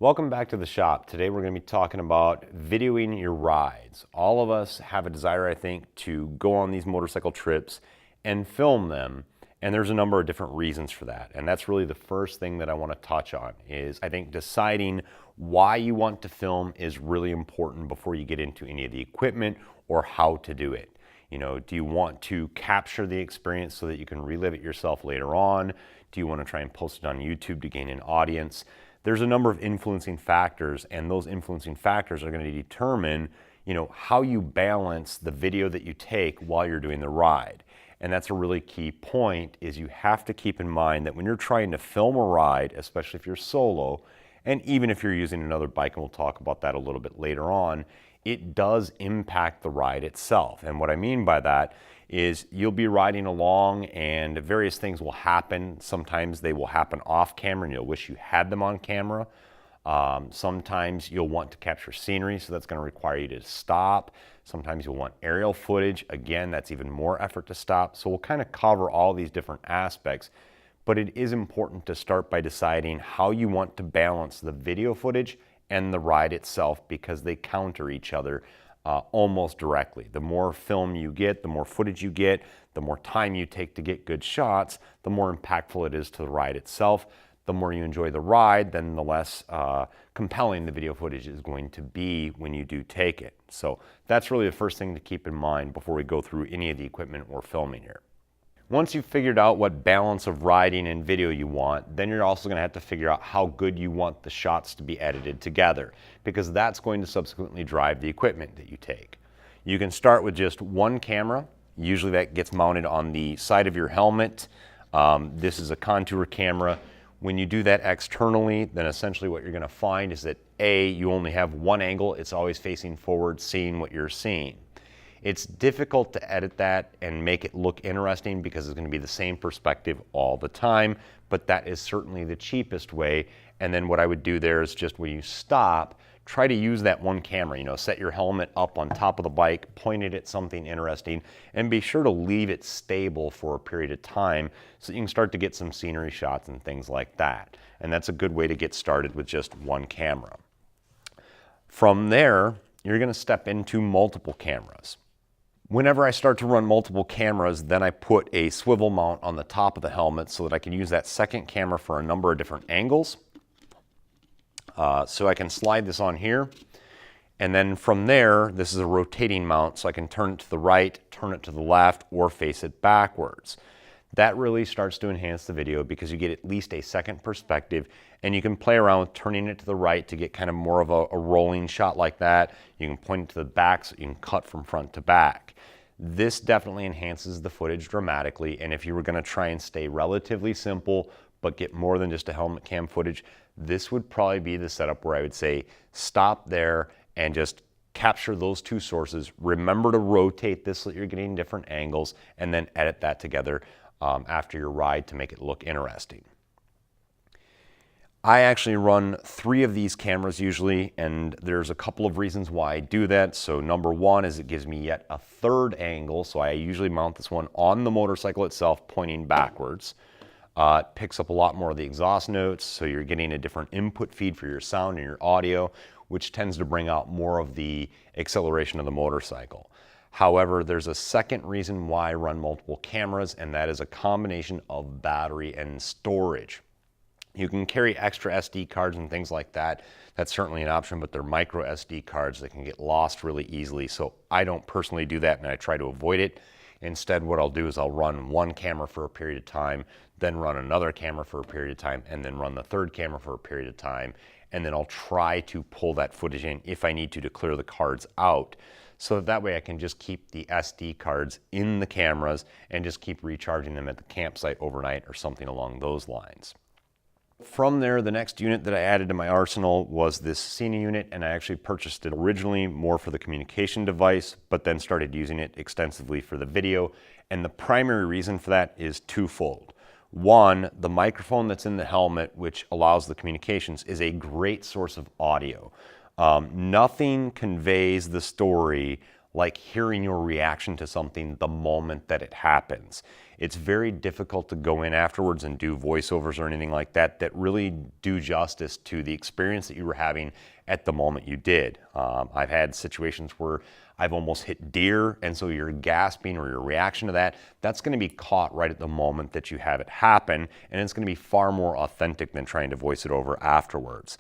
Welcome back to the shop. Today we're going to be talking about videoing your rides. All of us have a desire, I think, to go on these motorcycle trips and film them. And there's a number of different reasons for that. And that's really the first thing that I want to touch on is I think deciding why you want to film is really important before you get into any of the equipment or how to do it. You know, do you want to capture the experience so that you can relive it yourself later on? Do you want to try and post it on YouTube to gain an audience? There's a number of influencing factors, and those influencing factors are going to determine, how you balance the video that you take while you're doing the ride. And that's a really key point, is you have to keep in mind that when you're trying to film a ride, especially if you're solo, and even if you're using another bike, and we'll talk about that a little bit later on, it does impact the ride itself. And what I mean by that is you'll be riding along and various things will happen. Sometimes they will happen off camera and you'll wish you had them on camera. Sometimes you'll want to capture scenery, so that's going to require you to stop. Sometimes you'll want aerial footage. Again, that's even more effort to stop. So we'll kind of cover all these different aspects, but it is important to start by deciding how you want to balance the video footage and the ride itself, because they counter each other almost directly. The more film you get, the more footage you get, the more time you take to get good shots, the more impactful it is to the ride itself. The more you enjoy the ride, then the less compelling the video footage is going to be when you do take it. So that's really the first thing to keep in mind before we go through any of the equipment we're filming here. Once you've figured out what balance of riding and video you want, then you're also going to have to figure out how good you want the shots to be edited together, because that's going to subsequently drive the equipment that you take. You can start with just one camera. Usually that gets mounted on the side of your helmet. This is a contour camera. When you do that externally, then essentially what you're going to find is that you only have one angle. It's always facing forward, seeing what you're seeing. It's difficult to edit that and make it look interesting because it's going to be the same perspective all the time, but that is certainly the cheapest way. And then what I would do there is just when you stop, try to use that one camera, set your helmet up on top of the bike, point it at something interesting, and be sure to leave it stable for a period of time so you can start to get some scenery shots and things like that. And that's a good way to get started with just one camera. From there, you're going to step into multiple cameras. Whenever I start to run multiple cameras, then I put a swivel mount on the top of the helmet so that I can use that second camera for a number of different angles. So I can slide this on here. And then from there, this is a rotating mount, so I can turn it to the right, turn it to the left, or face it backwards. That really starts to enhance the video because you get at least a second perspective, and you can play around with turning it to the right to get kind of more of a rolling shot like that. You can point it to the back so you can cut from front to back. This definitely enhances the footage dramatically, and if you were going to try and stay relatively simple but get more than just a helmet cam footage, this would probably be the setup where I would say stop there and just capture those two sources. Remember to rotate this so that you're getting different angles, and then edit that together after your ride to make it look interesting. I actually run 3 of these cameras usually, and there's a couple of reasons why I do that. So number one is it gives me yet a third angle. So I usually mount this one on the motorcycle itself, pointing backwards. It picks up a lot more of the exhaust notes, so you're getting a different input feed for your sound and your audio, which tends to bring out more of the acceleration of the motorcycle. However, there's a second reason why I run multiple cameras, and that is a combination of battery and storage. You can carry extra SD cards and things like that. That's certainly an option, but they're micro SD cards that can get lost really easily. So I don't personally do that, and I try to avoid it. Instead, what I'll do is I'll run one camera for a period of time, then run another camera for a period of time, and then run the third camera for a period of time. And then I'll try to pull that footage in if I need to clear the cards out. So that way I can just keep the SD cards in the cameras and just keep recharging them at the campsite overnight or something along those lines. From there, the next unit that I added to my arsenal was this SENA unit, and I actually purchased it originally more for the communication device, but then started using it extensively for the video. And the primary reason for that is twofold. One, the microphone that's in the helmet, which allows the communications, is a great source of audio. Nothing conveys the story like hearing your reaction to something the moment that it happens. It's very difficult to go in afterwards and do voiceovers or anything like that that really do justice to the experience that you were having at the moment you did. I've had situations where I've almost hit deer, and so your gasping or your reaction to that, that's going to be caught right at the moment that you have it happen, and it's going to be far more authentic than trying to voice it over afterwards.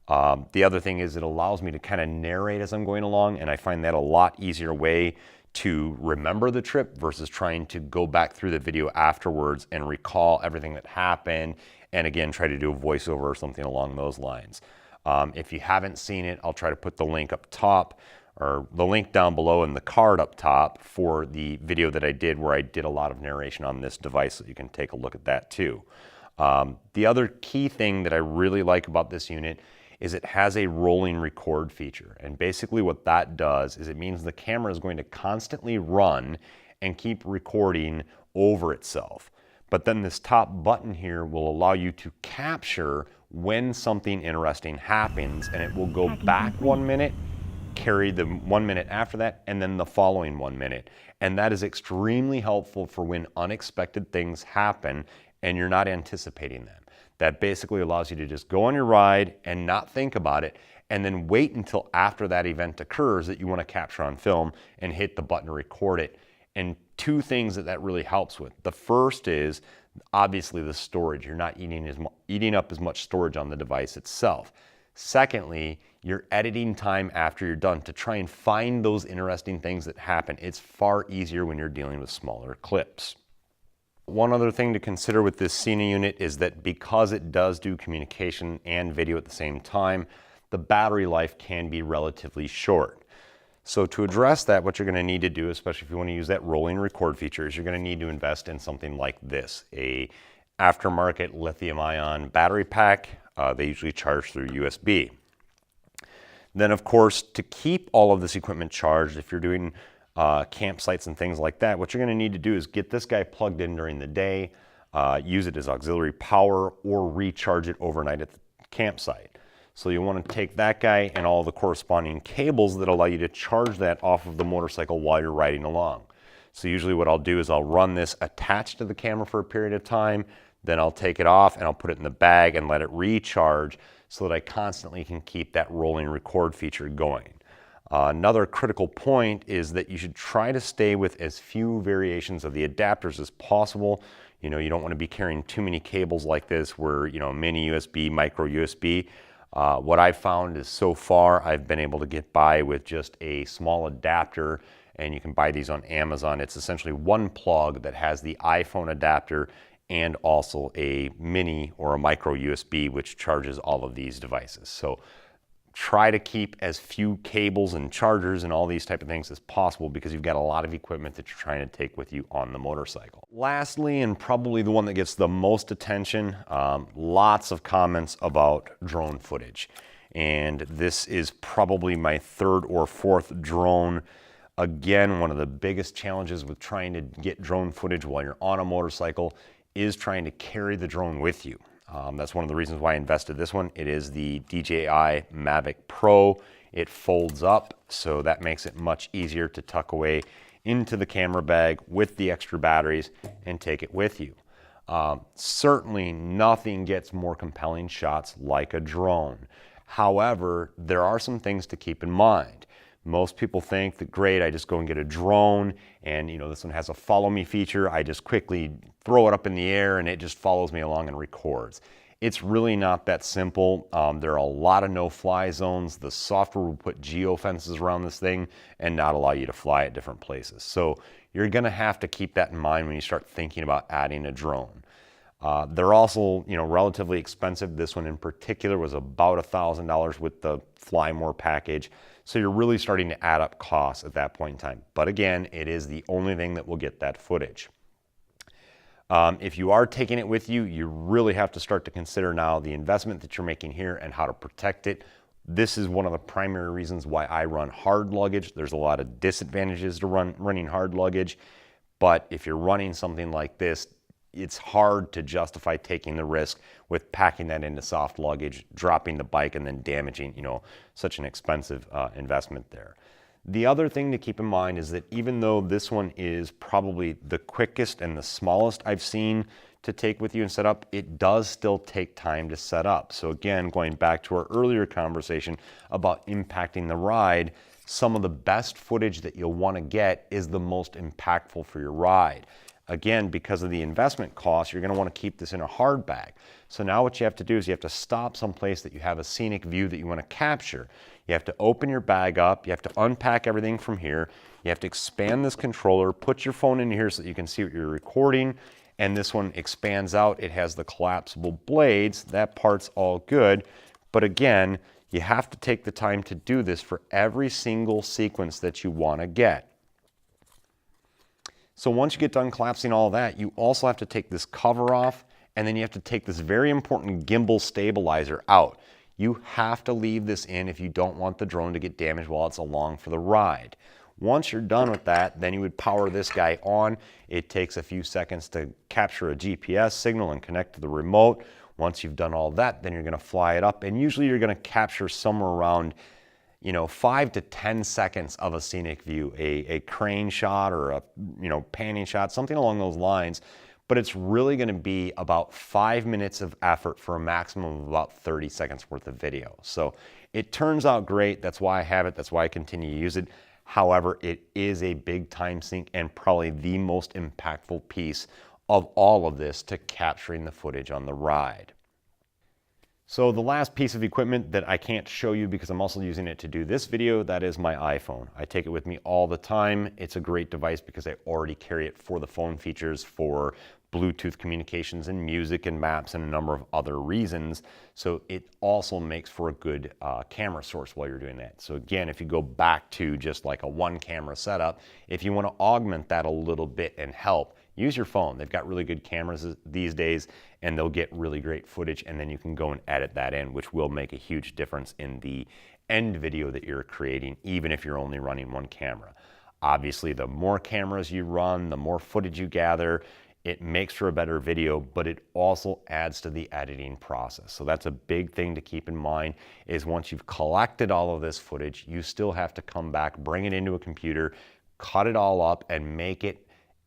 The other thing is it allows me to kind of narrate as I'm going along, and I find that a lot easier way to remember the trip versus trying to go back through the video afterwards and recall everything that happened, and again, try to do a voiceover or something along those lines. If you haven't seen it, I'll try to put the link up top, or the link down below and the card up top for the video that I did where I did a lot of narration on this device, so you can take a look at that too. The other key thing that I really like about this unit is it has a rolling record feature. And basically what that does is it means the camera is going to constantly run and keep recording over itself. But then this top button here will allow you to capture when something interesting happens, and it will go back 1 minute, carry the 1 minute after that, and then the following 1 minute. And that is extremely helpful for when unexpected things happen and you're not anticipating them. That basically allows you to just go on your ride and not think about it, and then wait until after that event occurs that you want to capture on film and hit the button to record it. And two things that really helps with. The first is obviously the storage. You're not eating up as much storage on the device itself. Secondly, your editing time after you're done to try and find those interesting things that happen. It's far easier when you're dealing with smaller clips. One other thing to consider with this SENA unit is that because it does do communication and video at the same time, the battery life can be relatively short. So to address that, what you're going to need to do, especially if you want to use that rolling record feature, is you're going to need to invest in something like this, a aftermarket lithium-ion battery pack. They usually charge through USB. Then, of course, to keep all of this equipment charged, if you're doing campsites and things like that, what you're going to need to do is get this guy plugged in during the day, use it as auxiliary power, or recharge it overnight at the campsite. So you want to take that guy and all the corresponding cables that allow you to charge that off of the motorcycle while you're riding along. So usually what I'll do is I'll run this attached to the camera for a period of time, then I'll take it off and I'll put it in the bag and let it recharge so that I constantly can keep that rolling record feature going. Another critical point is that you should try to stay with as few variations of the adapters as possible. You know, you don't want to be carrying too many cables like this where, you know, mini USB, micro USB. What I've found is so far I've been able to get by with just a small adapter, and you can buy these on Amazon. It's essentially one plug that has the iPhone adapter and also a mini or a micro USB which charges all of these devices. So try to keep as few cables and chargers and all these type of things as possible because you've got a lot of equipment that you're trying to take with you on the motorcycle. Lastly, and probably the one that gets the most attention, lots of comments about drone footage. And this is probably my third or fourth drone. Again, one of the biggest challenges with trying to get drone footage while you're on a motorcycle is trying to carry the drone with you. That's one of the reasons why I invested this one. It is the DJI Mavic Pro. It folds up, so that makes it much easier to tuck away into the camera bag with the extra batteries and take it with you. Certainly nothing gets more compelling shots like a drone. However, there are some things to keep in mind. Most people think that, great, I just go and get a drone and, you know, this one has a follow me feature. I just quickly throw it up in the air and it just follows me along and records. It's really not that simple. There are a lot of no-fly zones. The software will put geofences around this thing and not allow you to fly at different places. So you're gonna have to keep that in mind when you start thinking about adding a drone. They're also, you know, relatively expensive. This one in particular was about $1,000 with the Fly More package. So you're really starting to add up costs at that point in time. But again, it is the only thing that will get that footage. If you are taking it with you, you really have to start to consider now the investment that you're making here and how to protect it. This is one of the primary reasons why I run hard luggage. There's a lot of disadvantages to running hard luggage. But if you're running something like this, it's hard to justify taking the risk with packing that into soft luggage, dropping the bike, and then damaging, you know, such an expensive investment there. The other thing to keep in mind is that even though this one is probably the quickest and the smallest I've seen to take with you and set up, it does still take time to set up. So again, going back to our earlier conversation about impacting the ride, some of the best footage that you'll want to get is the most impactful for your ride. Again, because of the investment cost, you're going to want to keep this in a hard bag. So now what you have to do is you have to stop someplace that you have a scenic view that you want to capture. You have to open your bag up, you have to unpack everything from here, you have to expand this controller, put your phone in here so that you can see what you're recording, and this one expands out. It has the collapsible blades. That part's all good, but again, you have to take the time to do this for every single sequence that you want to get. So once you get done collapsing all that, you also have to take this cover off, and then you have to take this very important gimbal stabilizer out. You have to leave this in if you don't want the drone to get damaged while it's along for the ride. Once you're done with that, then you would power this guy on. It takes a few seconds to capture a GPS signal and connect to the remote. Once you've done all that, then you're going to fly it up, and usually you're going to capture somewhere around 5 to 10 seconds of a scenic view, a crane shot or a panning shot, something along those lines. But it's really going to be about 5 minutes of effort for a maximum of about 30 seconds worth of video. So it turns out great. That's why I have it. That's why I continue to use it. However, it is a big time sink and probably the most impactful piece of all of this to capturing the footage on the ride. So the last piece of equipment that I can't show you because I'm also using it to do this video, that is my iPhone. I take it with me all the time. It's a great device because I already carry it for the phone features, for Bluetooth communications and music and maps and a number of other reasons. So it also makes for a good camera source while you're doing that. So again, if you go back to just like a one camera setup, if you want to augment that a little bit and help, use your phone. They've got really good cameras these days and they'll get really great footage, and then you can go and edit that in, which will make a huge difference in the end video that you're creating, even if you're only running one camera. Obviously, the more cameras you run, the more footage you gather, it makes for a better video, but it also adds to the editing process. So that's a big thing to keep in mind, is once you've collected all of this footage, you still have to come back, bring it into a computer, cut it all up, and make it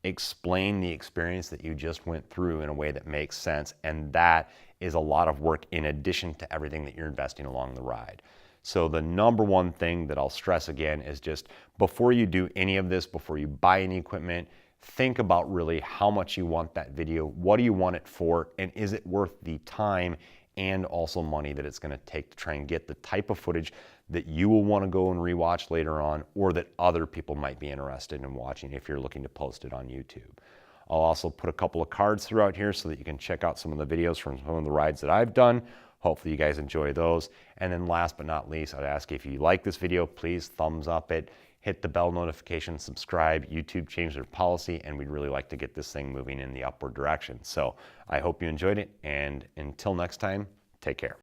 explain the experience that you just went through in a way that makes sense. And that is a lot of work in addition to everything that you're investing along the ride. So the number one thing that I'll stress again is just before you do any of this, before you buy any equipment, think about really how much you want that video, what do you want it for, and is it worth the time and also money that it's going to take to try and get the type of footage that you will want to go and rewatch later on, or that other people might be interested in watching if you're looking to post it on YouTube. I'll also put a couple of cards throughout here so that you can check out some of the videos from some of the rides that I've done. Hopefully you guys enjoy those. And then last but not least, I'd ask if you like this video, please thumbs up it, hit the bell notification, subscribe. YouTube changed their policy, and we'd really like to get this thing moving in the upward direction. So I hope you enjoyed it, and until next time, take care.